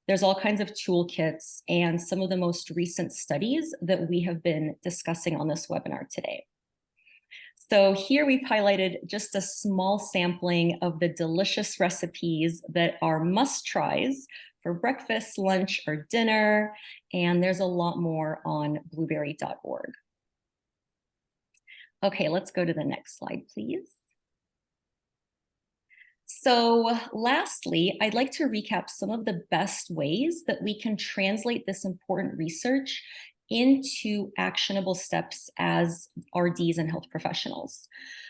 There's all kinds of toolkits and some of the most recent studies that we have been discussing on this webinar today. So here we've highlighted just a small sampling of the delicious recipes that are must-tries for breakfast, lunch, or dinner, and there's a lot more on blueberry.org. Okay, let's go to the next slide, please. So lastly, I'd like to recap some of the best ways that we can translate this important research into actionable steps as RDs and health professionals.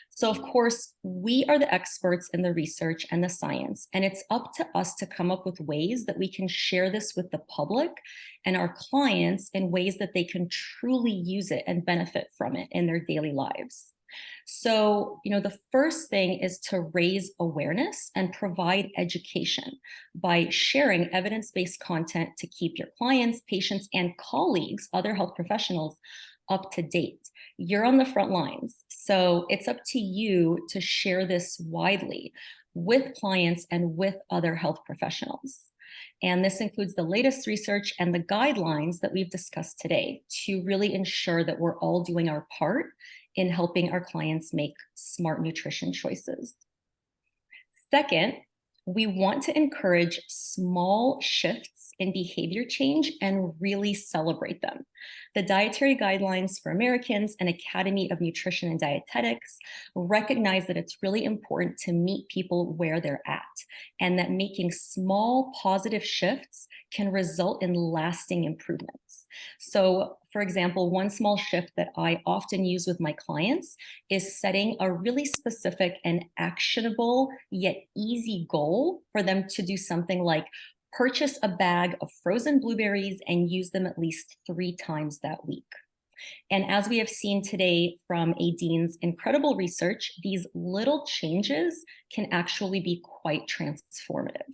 So of course, we are the experts in the research and the science, and it's up to us to come up with ways that we can share this with the public and our clients in ways that they can truly use it and benefit from it in their daily lives. So, the first thing is to raise awareness and provide education by sharing evidence-based content to keep your clients, patients, and colleagues, other health professionals, up to date. You're on the front lines, so it's up to you to share this widely with clients and with other health professionals. And this includes the latest research and the guidelines that we've discussed today to really ensure that we're all doing our part in helping our clients make smart nutrition choices. Second, we want to encourage small shifts in behavior change and really celebrate them. The dietary guidelines for Americans and Academy of Nutrition and Dietetics recognize that it's really important to meet people where they're at, and that making small positive shifts can result in lasting improvements. So, for example, one small shift that I often use with my clients is setting a really specific and actionable yet easy goal for them to do something like purchase a bag of frozen blueberries and use them at least 3 times that week. And as we have seen today from Aedin's incredible research, these little changes can actually be quite transformative.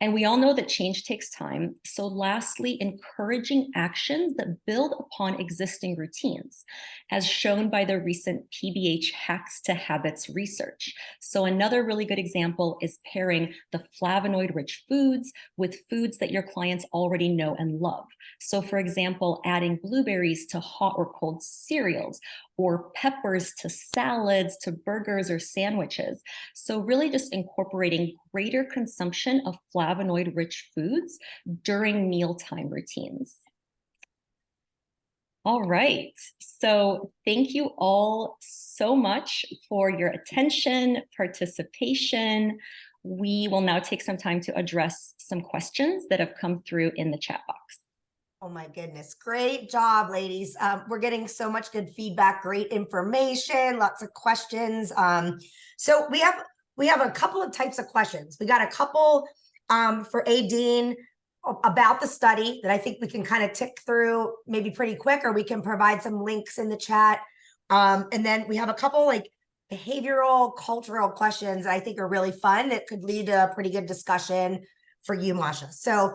And we all know that change takes time. So lastly, encouraging actions that build upon existing routines, as shown by the recent PBH Hacks to Habits research. So another really good example is pairing the flavonoid-rich foods with foods that your clients already know and love. So for example, adding blueberries to hot or cold cereals, or peppers to salads, to burgers or sandwiches. So really just incorporating greater consumption of flavonoid-rich foods during mealtime routines. All right, so thank you all so much for your attention, participation. We will now take some time to address some questions that have come through in the chat box. Oh my goodness. Great job, ladies. We're getting so much good feedback, great information, lots of questions. So we have a couple of types of questions. We got a couple for Aedin about the study that I think we can kind of tick through maybe pretty quick, or we can provide some links in the chat. And then we have a couple like behavioral, cultural questions that I think are really fun that could lead to a pretty good discussion for you, Masha. So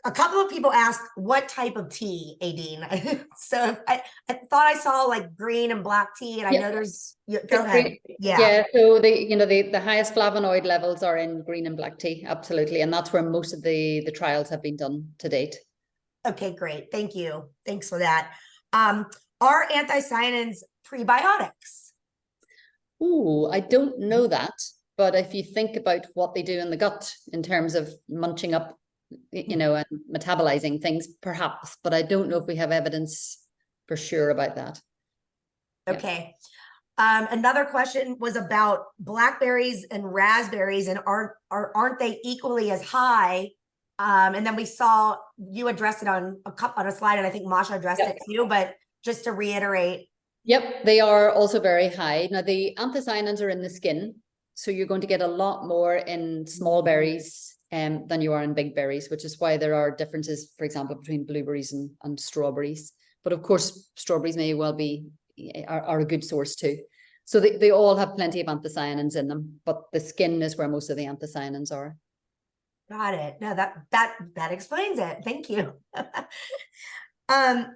a couple of people asked what type of tea, Aedin. So I thought I saw like green and black tea, and I know there's. Go ahead. Yeah. So the highest flavonoid levels are in green and black tea, absolutely, and that's where most of the trials have been done to date. Okay, great. Thank you. Thanks for that. Are anthocyanins prebiotics? Ooh, I don't know that, but if you think about what they do in the gut in terms of munching up, and metabolizing things, perhaps, but I don't know if we have evidence for sure about that. Okay. Another question was about blackberries and raspberries, and aren't they equally as high? And then we saw you address it on a slide, and I think Masha addressed it too, but just to reiterate. Yep, they are also very high. Now the anthocyanins are in the skin, so you're going to get a lot more in small berries than you are in big berries, which is why there are differences, for example, between blueberries and strawberries. But of course, strawberries may well be are a good source too. So they all have plenty of anthocyanins in them, but the skin is where most of the anthocyanins are. Got it. No, that explains it. Thank you.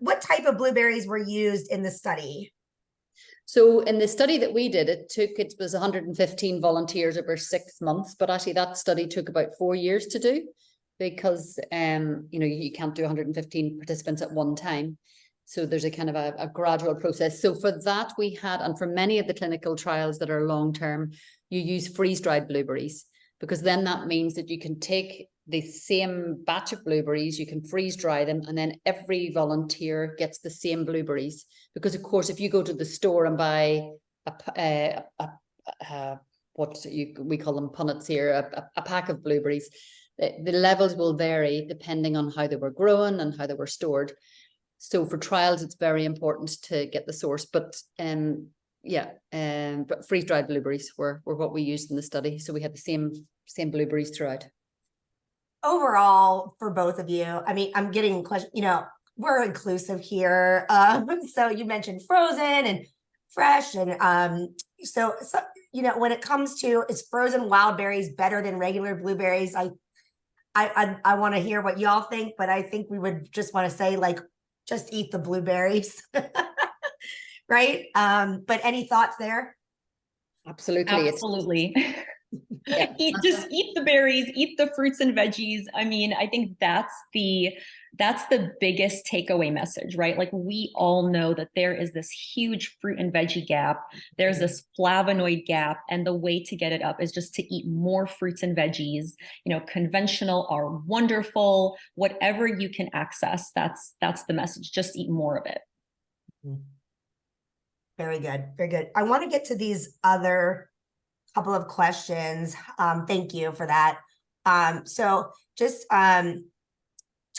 What type of blueberries were used in the study? So in the study that we did, it was 115 volunteers over 6 months, but actually that study took about 4 years to do, because you can't do 115 participants at one time. So there's a kind of a gradual process. So for that we had, and for many of the clinical trials that are long-term, you use freeze-dried blueberries, because then that means that you can take the same batch of blueberries, you can freeze dry them, and then every volunteer gets the same blueberries. Because of course, if you go to the store and buy we call them punnets here, a pack of blueberries, the levels will vary depending on how they were grown and how they were stored. So for trials, it's very important to get the source. But but freeze-dried blueberries were what we used in the study. So we had the same blueberries throughout. Overall, for both of you, I mean, I'm getting questions, we're inclusive here. So you mentioned frozen and fresh. And so when it comes to, is frozen wild berries better than regular blueberries? I want to hear what y'all think, but I think we would just want to say, like, just eat the blueberries. Right? But any thoughts there? Absolutely. Absolutely. Yeah. Just eat the berries, eat the fruits and veggies. I mean, I think that's the that's the biggest takeaway message, right? Like we all know that there is this huge fruit and veggie gap. There's this flavonoid gap, and the way to get it up is just to eat more fruits and veggies. Conventional are wonderful. Whatever you can access, that's the message. Just eat more of it. Very good. Very good. I want to get to these other couple of questions. Thank you for that. So just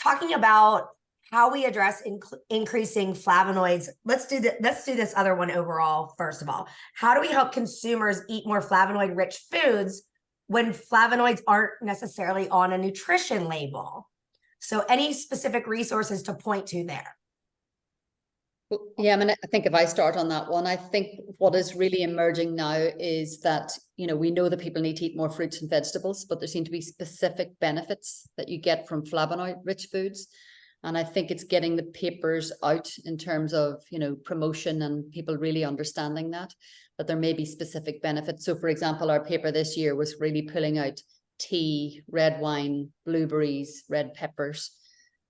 talking about how we address increasing flavonoids. Let's do this other one overall. First of all, how do we help consumers eat more flavonoid-rich foods when flavonoids aren't necessarily on a nutrition label? So any specific resources to point to there? Yeah, I mean, I think if I start on that one, I think what is really emerging now is that, we know that people need to eat more fruits and vegetables, but there seem to be specific benefits that you get from flavonoid-rich foods. And I think it's getting the papers out in terms of, promotion and people really understanding that there may be specific benefits. So for example, our paper this year was really pulling out tea, red wine, blueberries, red peppers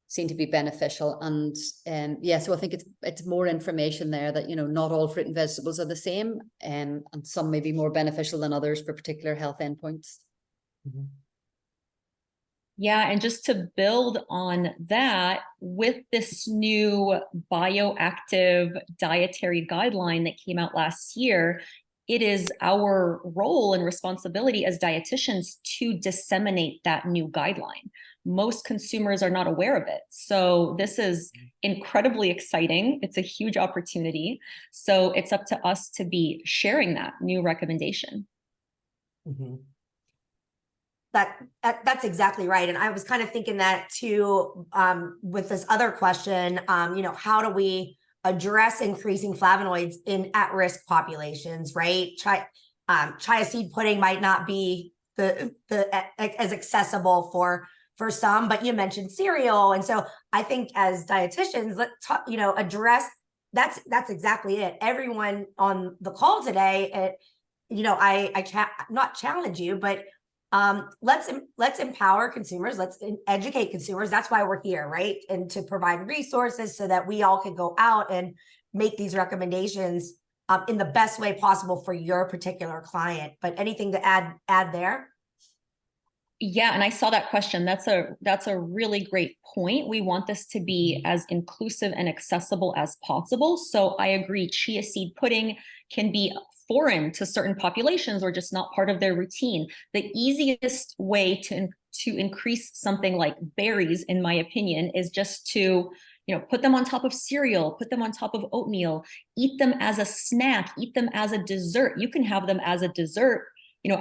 seem to be beneficial. And so I think it's more information there that, not all fruit and vegetables are the same, and some may be more beneficial than others for particular health endpoints. Mm-hmm. Yeah, and just to build on that, with this new bioactive dietary guideline that came out last year, it is our role and responsibility as dietitians to disseminate that new guideline. Most consumers are not aware of it. So this is incredibly exciting. It's a huge opportunity. So it's up to us to be sharing that new recommendation. Mm-hmm. That's exactly right. And I was kind of thinking that too, with this other question, how do we address increasing flavonoids in at-risk populations, right? Chia seed pudding might not be as accessible for some, but you mentioned cereal. And so I think as dietitians, let's talk, address, that's exactly it. Everyone on the call today, not challenge you, but let's empower consumers. Let's educate consumers. That's why we're here, right? And to provide resources so that we all can go out and make these recommendations in the best way possible for your particular client. But anything to add there? Yeah, and I saw that question. That's a really great point. We want this to be as inclusive and accessible as possible. So I agree, chia seed pudding can be foreign to certain populations or just not part of their routine. The easiest way to increase something like berries, in my opinion, is just to put them on top of cereal, put them on top of oatmeal, eat them as a snack, eat them as a dessert. You can have them as a dessert,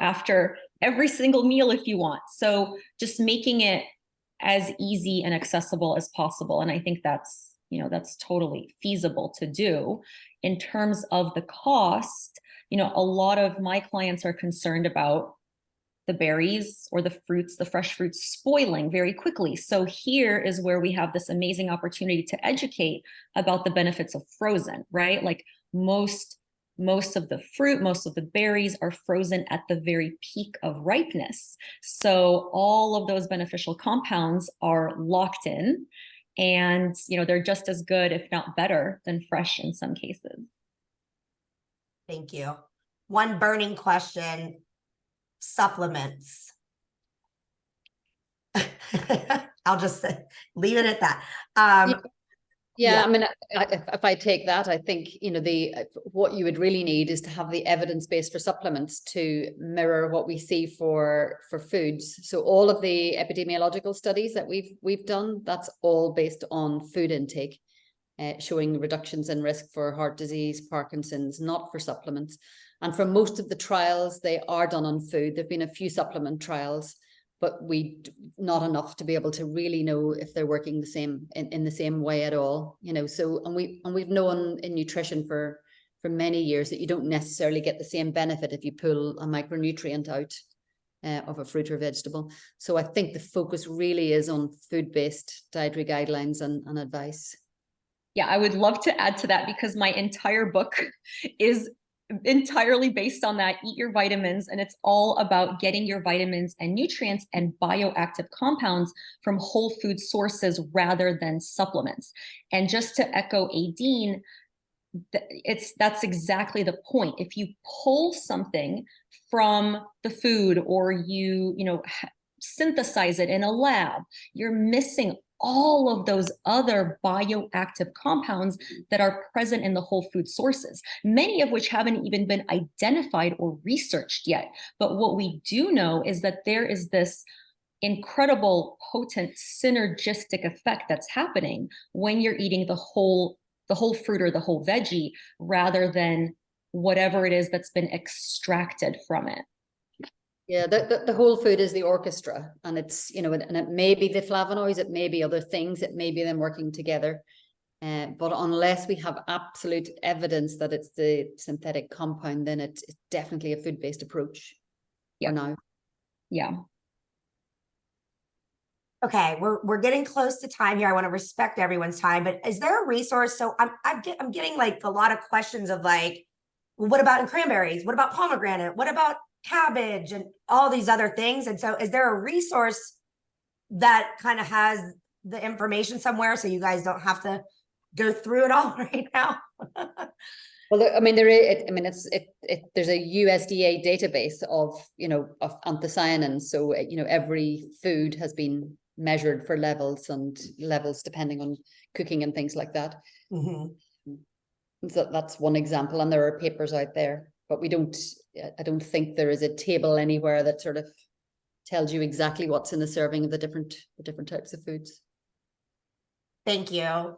after every single meal if you want. So just making it as easy and accessible as possible. And I think that's totally feasible to do. In terms of the cost, a lot of my clients are concerned about the berries or the fruits, the fresh fruits spoiling very quickly. So here is where we have this amazing opportunity to educate about the benefits of frozen, right? Like most of the fruit, most of the berries are frozen at the very peak of ripeness. So all of those beneficial compounds are locked in, and they're just as good, if not better, than fresh in some cases. Thank you. One burning question: supplements. I'll just leave it at that. I mean, if I take that, I think, what you would really need is to have the evidence base for supplements to mirror what we see for foods. So all of the epidemiological studies that we've done, that's all based on food intake, showing reductions in risk for heart disease, Parkinson's, not for supplements. And for most of the trials, they are done on food. There've been a few supplement trials, but not enough to be able to really know if they're working the same in the same way at all. So we've known in nutrition for many years that you don't necessarily get the same benefit if you pull a micronutrient out of a fruit or vegetable. So I think the focus really is on food-based dietary guidelines and advice. Yeah, I would love to add to that, because my entire book is entirely based on that. Eat your vitamins, and it's all about getting your vitamins and nutrients and bioactive compounds from whole food sources rather than supplements. And just to echo Aedin, that's exactly the point. If you pull something from the food, or you synthesize it in a lab, you're missing all of those other bioactive compounds that are present in the whole food sources, many of which haven't even been identified or researched yet. But what we do know is that there is this incredible, potent, synergistic effect that's happening when you're eating the whole fruit or the whole veggie, rather than whatever it is that's been extracted from it. Yeah, the whole food is the orchestra, and it's, and it may be the flavonoids, it may be other things, it may be them working together. But unless we have absolute evidence that it's the synthetic compound, then it's definitely a food-based approach. Yeah. For now. Yeah. Okay, we're getting close to time here. I want to respect everyone's time, but is there a resource? So I'm getting like a lot of questions of like, well, what about in cranberries? What about pomegranate? What about cabbage and all these other things? And so is there a resource that kind of has the information somewhere so you guys don't have to go through it all right now? Well, I mean, there's a USDA database of anthocyanins. So, every food has been measured for levels depending on cooking and things like that. Mm-hmm. So that's one example, and there are papers out there, but I don't think there is a table anywhere that sort of tells you exactly what's in the serving of the different types of foods. Thank you.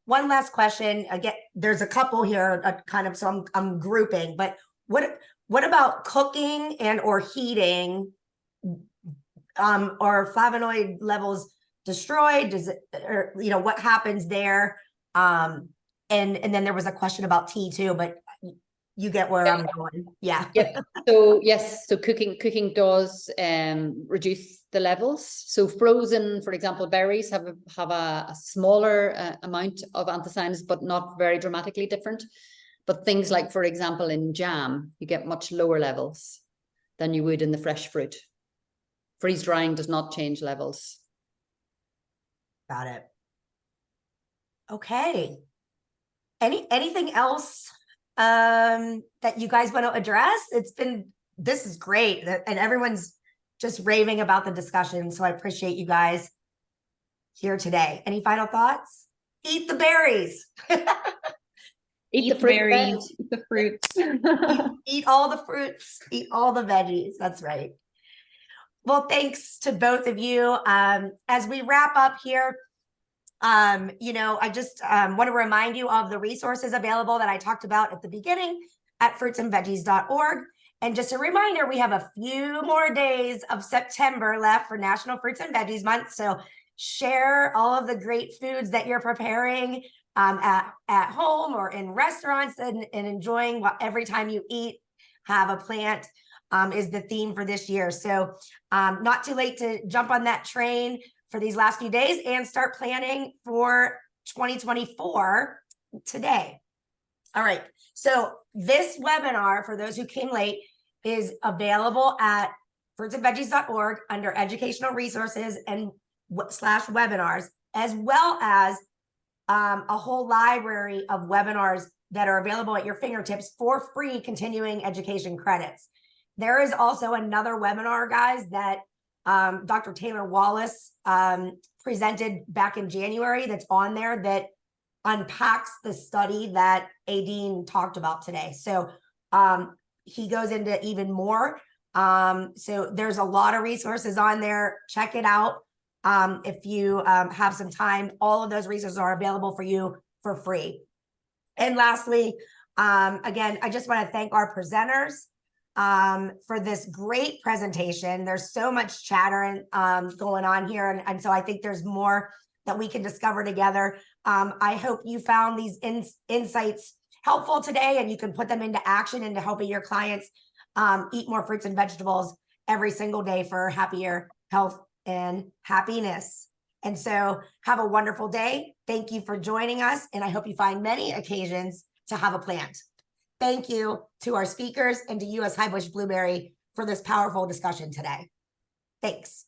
One last question. Again, there's a couple here, so I'm grouping, but what about cooking and or heating? Are flavonoid levels destroyed? Does it, or what happens there? And then there was a question about tea too, but you get where I'm going. Yeah. Yep. So yes, so cooking does reduce the levels. So frozen, for example, berries have a smaller amount of anthocyanins, but not very dramatically different. But things like, for example, in jam, you get much lower levels than you would in the fresh fruit. Freeze drying does not change levels. Got it. Okay. Anything else that you guys want to address? This is great, and everyone's just raving about the discussion, so I appreciate you guys here today. Any final thoughts? Eat the berries. Eat the fruit, berries, eat the fruits. eat all the fruits, eat all the veggies. That's right. Well, thanks to both of you. As we wrap up here, I just want to remind you of the resources available that I talked about at the beginning at fruitsandveggies.org. And just a reminder, we have a few more days of September left for National Fruits and Veggies Month. So share all of the great foods that you're preparing at home or in restaurants, and enjoying every time you eat. Have a plant is the theme for this year. So not too late to jump on that train for these last few days and start planning for 2024 today. All right. So this webinar, for those who came late, is available at fruitsandveggies.org under educational resources and /webinars, as well as a whole library of webinars that are available at your fingertips for free continuing education credits. There is also another webinar, guys, that Dr. Taylor Wallace presented back in January that's on there that unpacks the study that Aedin talked about today. So he goes into even more. So there's a lot of resources on there. Check it out. If you have some time, all of those resources are available for you for free. And lastly, again, I just want to thank our presenters for this great presentation. There's so much chatter going on here. And so I think there's more that we can discover together. I hope you found these insights helpful today, and you can put them into action into helping your clients eat more fruits and vegetables every single day for happier health and happiness. And so have a wonderful day. Thank you for joining us. And I hope you find many occasions to have a plant. Thank you to our speakers and to you as Highbush Blueberry for this powerful discussion today. Thanks.